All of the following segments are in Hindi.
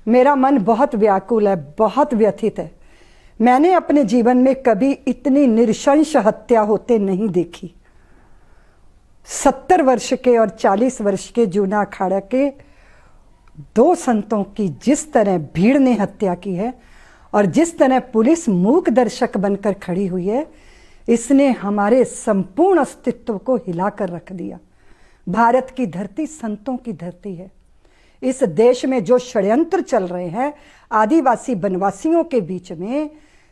मेरा मन बहुत व्याकुल है, बहुत व्यथित है। मैंने अपने जीवन में कभी इतनी नृशंस हत्या होते नहीं देखी। 70 वर्ष के और 40 वर्ष के जूना अखाड़ा के 2 संतों की जिस तरह भीड़ ने हत्या की है और जिस तरह पुलिस मूक दर्शक बनकर खड़ी हुई है, इसने हमारे संपूर्ण अस्तित्व को हिलाकर रख दिया। भारत की धरती संतों की धरती है। इस देश में जो षड्यंत्र चल रहे हैं आदिवासी वनवासियों के बीच में,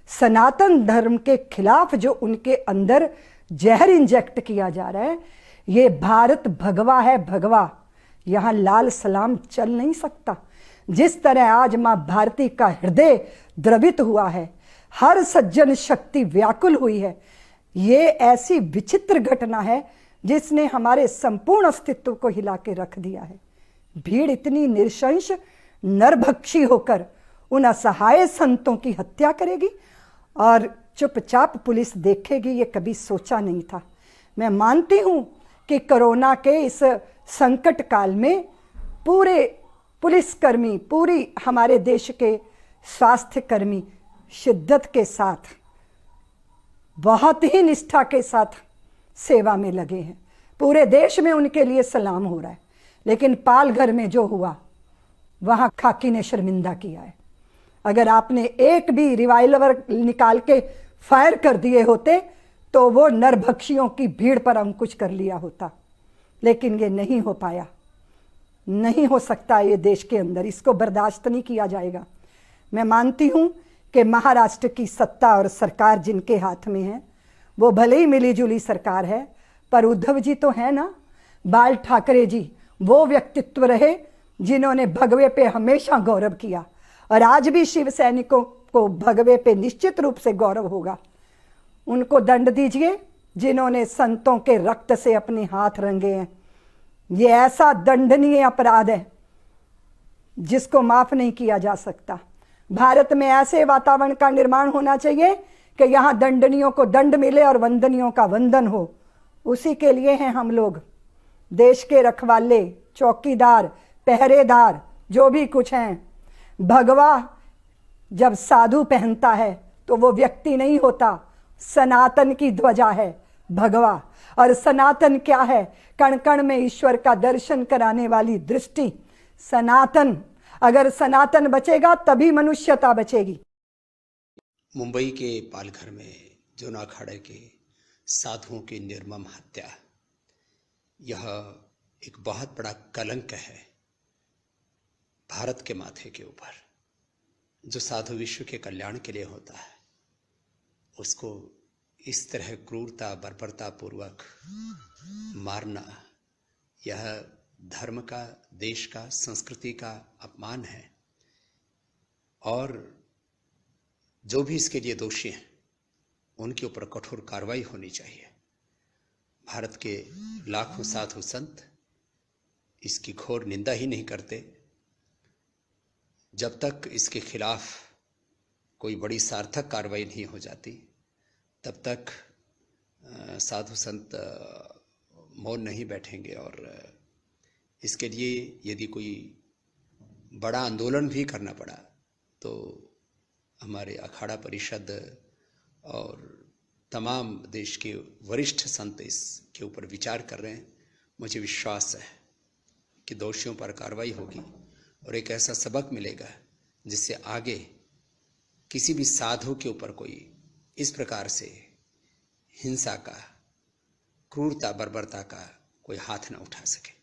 सनातन धर्म के खिलाफ जो उनके अंदर जहर इंजेक्ट किया जा रहा है, ये भारत भगवा है, भगवा। यहाँ लाल सलाम चल नहीं सकता। जिस तरह आज माँ भारती का हृदय द्रवित हुआ है, हर सज्जन शक्ति व्याकुल हुई है, ये ऐसी विचित्र घटना है जिसने हमारे संपूर्ण अस्तित्व को हिला के रख दिया है। भीड़ इतनी निरशंस नरभक्षी होकर उन असहाय संतों की हत्या करेगी और चुपचाप पुलिस देखेगी, ये कभी सोचा नहीं था। मैं मानती हूं कि कोरोना के इस संकट काल में पूरे पुलिसकर्मी, पूरी हमारे देश के स्वास्थ्य कर्मी शिद्दत के साथ, बहुत ही निष्ठा के साथ सेवा में लगे हैं। पूरे देश में उनके लिए सलाम हो रहा है। लेकिन पालघर में जो हुआ, वहां खाकी ने शर्मिंदा किया है। अगर आपने एक भी रिवाल्वर निकाल के फायर कर दिए होते तो वो नरभक्षियों की भीड़ पर अंकुश कर लिया होता, लेकिन ये नहीं हो पाया। नहीं हो सकता ये देश के अंदर, इसको बर्दाश्त नहीं किया जाएगा। मैं मानती हूं कि महाराष्ट्र की सत्ता और सरकार जिनके हाथ में है, वो भले ही मिली जुली सरकार है, पर उद्धव जी तो है ना, बाल ठाकरे जी वो व्यक्तित्व रहे जिन्होंने भगवे पे हमेशा गौरव किया, और आज भी शिव सैनिकों को भगवे पे निश्चित रूप से गौरव होगा। उनको दंड दीजिए जिन्होंने संतों के रक्त से अपने हाथ रंगे हैं। ये ऐसा दंडनीय अपराध है जिसको माफ नहीं किया जा सकता। भारत में ऐसे वातावरण का निर्माण होना चाहिए कि यहाँ दंडनियों को दंड मिले और वंदनियों का वंदन हो। उसी के लिए हैं हम लोग, देश के रखवाले, चौकीदार, पहरेदार, जो भी कुछ हैं। भगवा जब साधु पहनता है तो वो व्यक्ति नहीं होता, सनातन की ध्वजा है भगवा। और सनातन क्या है? कण कण में ईश्वर का दर्शन कराने वाली दृष्टि सनातन। अगर सनातन बचेगा तभी मनुष्यता बचेगी। मुंबई के पालघर में जूना अखाड़े के साधुओं की निर्मम हत्या, यह एक बहुत बड़ा कलंक है भारत के माथे के ऊपर। जो साधु विश्व के कल्याण के लिए होता है, उसको इस तरह क्रूरता बर्बरता पूर्वक मारना, यह धर्म का, देश का, संस्कृति का अपमान है। और जो भी इसके लिए दोषी हैं उनके ऊपर कठोर कार्रवाई होनी चाहिए। भारत के लाखों साधु संत इसकी घोर निंदा ही नहीं करते। जब तक इसके खिलाफ कोई बड़ी सार्थक कार्रवाई नहीं हो जाती, तब तक साधु संत मौन नहीं बैठेंगे। और इसके लिए यदि कोई बड़ा आंदोलन भी करना पड़ा तो हमारे अखाड़ा परिषद और तमाम देश के वरिष्ठ संत इसके ऊपर विचार कर रहे हैं। मुझे विश्वास है कि दोषियों पर कार्रवाई होगी और एक ऐसा सबक मिलेगा जिससे आगे किसी भी साधु के ऊपर कोई इस प्रकार से हिंसा का, क्रूरता बर्बरता का कोई हाथ न उठा सके।